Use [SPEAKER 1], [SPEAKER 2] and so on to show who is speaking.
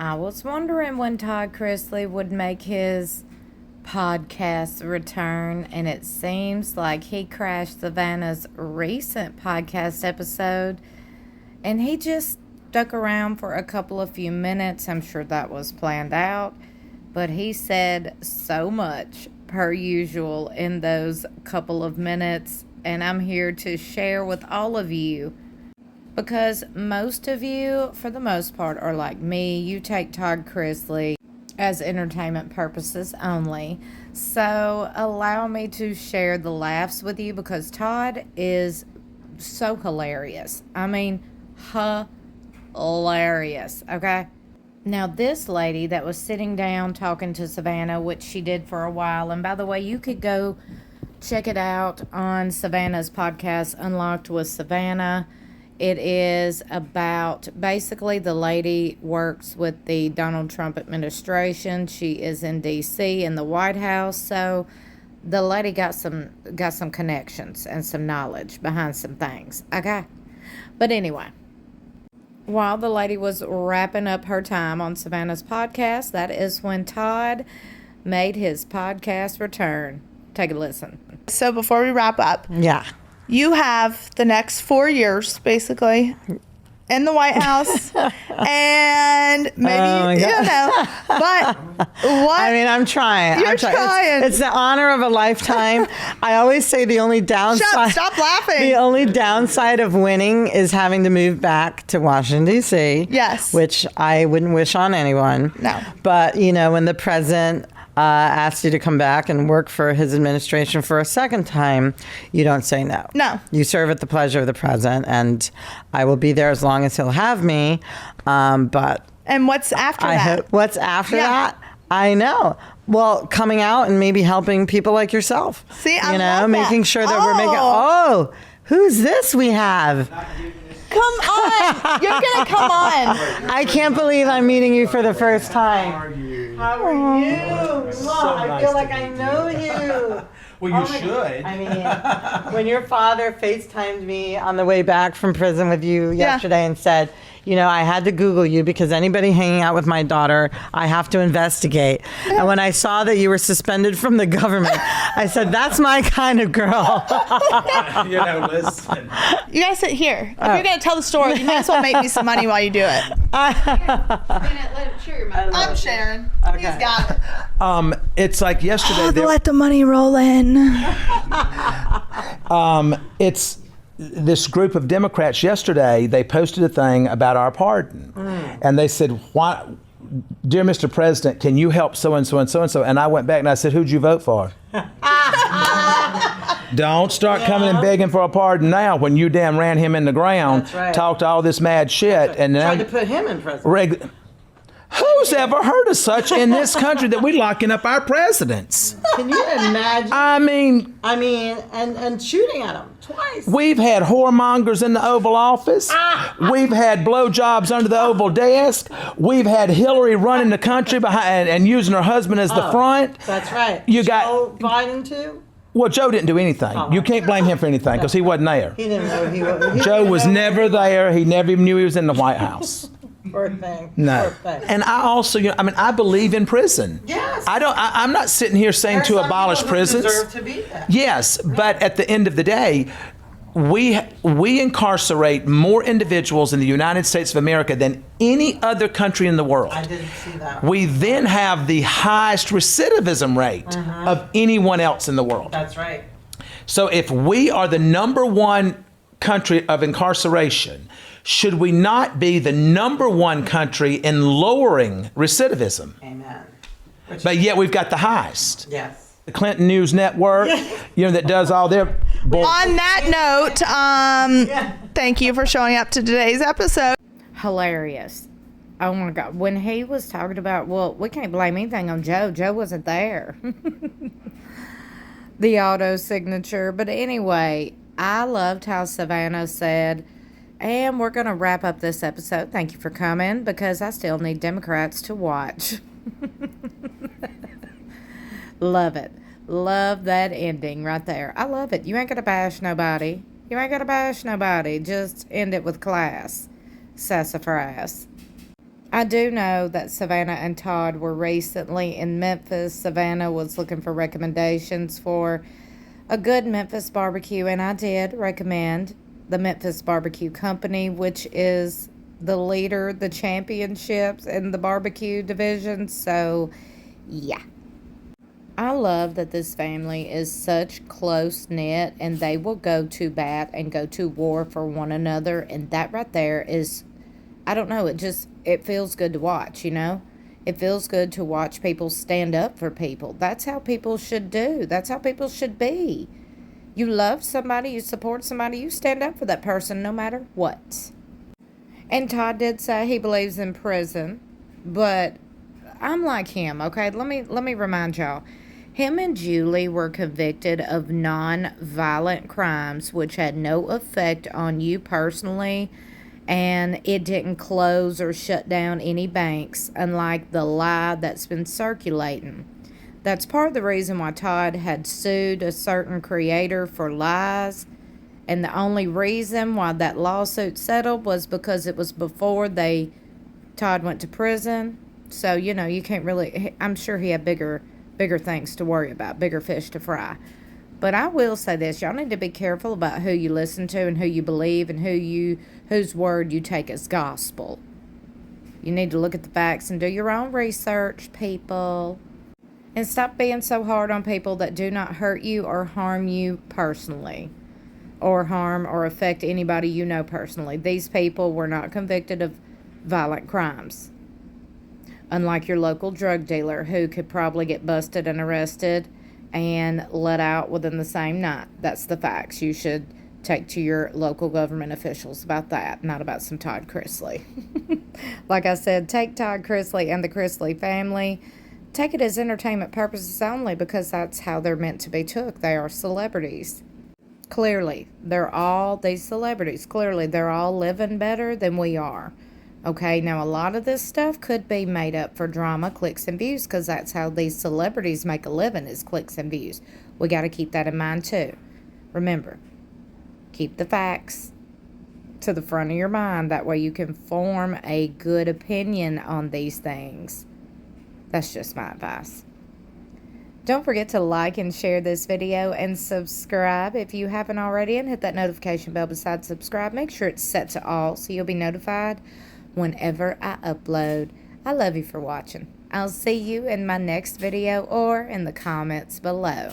[SPEAKER 1] I was wondering when Todd Chrisley would make his podcast return, and it seems like he crashed Savannah's recent podcast episode, and he just stuck around for a couple of few minutes. I'm sure that was planned out, but he said so much, per usual, in those couple of minutes, and I'm here to share with all of you. Because most of you, for the most part, are like me. You take Todd Chrisley as entertainment purposes only. So allow me to share the laughs with you because Todd is so hilarious. I mean, hilarious, okay? Now, this lady that was sitting down talking to Savannah, which she did for a while, and by the way, you could go check it out on Savannah's podcast, Unlocked with Savannah. It is about, basically, the lady works with the Donald Trump administration. She is in D.C. in the White House, so the lady got some connections and some knowledge behind some things, okay? But anyway, while the lady was wrapping up her time on Savannah's podcast, that is when Todd made his podcast return. Take a listen.
[SPEAKER 2] So before we wrap up,
[SPEAKER 3] Yeah.
[SPEAKER 2] you have the next 4 years, basically, in the White House, and maybe, you know, but what?
[SPEAKER 3] I mean, I'm trying.
[SPEAKER 2] You're trying.
[SPEAKER 3] It's the honor of a lifetime. I always say the only downside.
[SPEAKER 2] Stop laughing.
[SPEAKER 3] The only downside of winning is having to move back to Washington, D.C.
[SPEAKER 2] Yes.
[SPEAKER 3] Which I wouldn't wish on anyone.
[SPEAKER 2] No.
[SPEAKER 3] But, you know, when the president asked you to come back and work for his administration for a second time, you don't say no.
[SPEAKER 2] No.
[SPEAKER 3] You serve at the pleasure of the president, and I will be there as long as he'll have me. But
[SPEAKER 2] And what's after that?
[SPEAKER 3] What's after
[SPEAKER 2] Yeah.
[SPEAKER 3] that? I know. Well, coming out and maybe helping people like yourself.
[SPEAKER 2] See, I
[SPEAKER 3] you know,
[SPEAKER 2] love that.
[SPEAKER 3] making sure that we're making. Oh, who's this we have?
[SPEAKER 2] Come on. You're going to come on.
[SPEAKER 3] I can't believe I'm meeting you for the first time.
[SPEAKER 4] How are you?
[SPEAKER 3] How are you?
[SPEAKER 4] So
[SPEAKER 3] I
[SPEAKER 4] nice
[SPEAKER 3] feel
[SPEAKER 4] to
[SPEAKER 3] like I
[SPEAKER 4] meet
[SPEAKER 3] know
[SPEAKER 4] you.
[SPEAKER 3] you.
[SPEAKER 4] Well,
[SPEAKER 3] Oh
[SPEAKER 4] you
[SPEAKER 3] my-
[SPEAKER 4] should.
[SPEAKER 3] I mean, when your father FaceTimed me on the way back from prison with you yesterday and said, you know, I had to Google you because anybody hanging out with my daughter, I have to investigate. And when I saw that you were suspended from the government, I said, that's my kind of girl.
[SPEAKER 4] You know, listen.
[SPEAKER 2] You guys sit here. If you're going to tell the story, you might as well make me some money while you do it. I'm sharing.
[SPEAKER 3] Okay.
[SPEAKER 2] He's got it.
[SPEAKER 4] It's like yesterday.
[SPEAKER 2] Let the money roll in.
[SPEAKER 4] It's this group of Democrats yesterday. They posted a thing about our pardon, and they said, "Why, dear Mr. President, can you help so and so and so and so?" And I went back and I said, "Who'd you vote for?" Don't start coming and begging for a pardon now when you damn ran him in the ground,
[SPEAKER 3] That's right.
[SPEAKER 4] talked all this mad shit, and
[SPEAKER 3] Tried
[SPEAKER 4] now
[SPEAKER 3] to put him in prison.
[SPEAKER 4] who's ever heard of such in this country that we locking up our presidents?
[SPEAKER 3] Can you imagine?
[SPEAKER 4] I mean,
[SPEAKER 3] And shooting at him twice.
[SPEAKER 4] we've had whoremongers in the Oval Office. We've had blowjobs under the Oval desk. We've had Hillary running the country behind and using her husband as the front.
[SPEAKER 3] That's right.
[SPEAKER 4] You got-
[SPEAKER 3] Joe Biden too?
[SPEAKER 4] Well, Joe didn't do anything. You can't blame him for anything because he wasn't there.
[SPEAKER 3] He didn't know he was.
[SPEAKER 4] Joe was never there. He never even knew he was in the White House.
[SPEAKER 3] Poor thing.
[SPEAKER 4] No.
[SPEAKER 3] Poor thing.
[SPEAKER 4] And I also, you know, I mean, I believe in prison.
[SPEAKER 3] Yes.
[SPEAKER 4] I'm not sitting here saying
[SPEAKER 3] There's
[SPEAKER 4] to
[SPEAKER 3] some
[SPEAKER 4] abolish
[SPEAKER 3] people who
[SPEAKER 4] prisons.
[SPEAKER 3] deserve to be there.
[SPEAKER 4] Yes, but at the end of the day, we incarcerate more individuals in the United States of America than any other country in the world.
[SPEAKER 3] I didn't see that.
[SPEAKER 4] We then have the highest recidivism rate of anyone else in the world.
[SPEAKER 3] That's right.
[SPEAKER 4] So if we are the number one country of incarceration, should we not be the number one country in lowering recidivism?
[SPEAKER 3] Amen.
[SPEAKER 4] But yet we've got the highest.
[SPEAKER 3] Yes.
[SPEAKER 4] The Clinton News Network, you know, that does all their bull.
[SPEAKER 2] On that note, thank you for showing up to today's episode.
[SPEAKER 1] Hilarious. Oh my God. When he was talking about, well, we can't blame anything on Joe. Joe wasn't there. The auto signature. But anyway, I loved how Savannah said, and we're going to wrap up this episode. Thank you for coming because I still need Democrats to watch. Love it. Love that ending right there. I love it. You ain't going to bash nobody. You ain't going to bash nobody. Just end it with class. Sassafras. I do know that Savannah and Todd were recently in Memphis. Savannah was looking for recommendations for a good Memphis barbecue, and I did recommend the Memphis Barbecue Company, which is the leader, the championships in the barbecue division. So, yeah. I love that this family is such close-knit, and they will go to bat and go to war for one another, and that right there is, I don't know, it feels good to watch, you know? It feels good to watch people stand up for people. That's how people should do. That's how people should be. You love somebody, you support somebody, you stand up for that person no matter what. And Todd did say he believes in prison, but I'm like him, okay? Let me remind y'all. Him and Julie were convicted of non-violent crimes, which had no effect on you personally, and it didn't close or shut down any banks, unlike the lie that's been circulating. That's part of the reason why Todd had sued a certain creator for lies, and the only reason why that lawsuit settled was because it was before Todd went to prison. So, you know, you can't really, I'm sure he had bigger things to worry about, bigger fish to fry. But I will say this, y'all need to be careful about who you listen to and who you believe and whose word you take as gospel. You need to look at the facts and do your own research, people. And stop being so hard on people that do not hurt you or harm you personally, or harm or affect anybody you know personally. These people were not convicted of violent crimes. Unlike your local drug dealer who could probably get busted and arrested and let out within the same night. That's the facts. You should take to your local government officials about that, not about some Todd Chrisley. Like I said, take Todd Chrisley and the Chrisley family. Take it as entertainment purposes only, because that's how they're meant to be took. They are celebrities. Clearly, these celebrities, clearly they're all living better than we are. Okay, now a lot of this stuff could be made up for drama, clicks, and views, because that's how these celebrities make a living, is clicks and views. We got to keep that in mind too. Remember, keep the facts to the front of your mind. That way you can form a good opinion on these things. That's just my advice. Don't forget to like and share this video and subscribe if you haven't already, and hit that notification bell beside subscribe. Make sure it's set to all so you'll be notified whenever I upload. I love you for watching. I'll see you in my next video or in the comments below.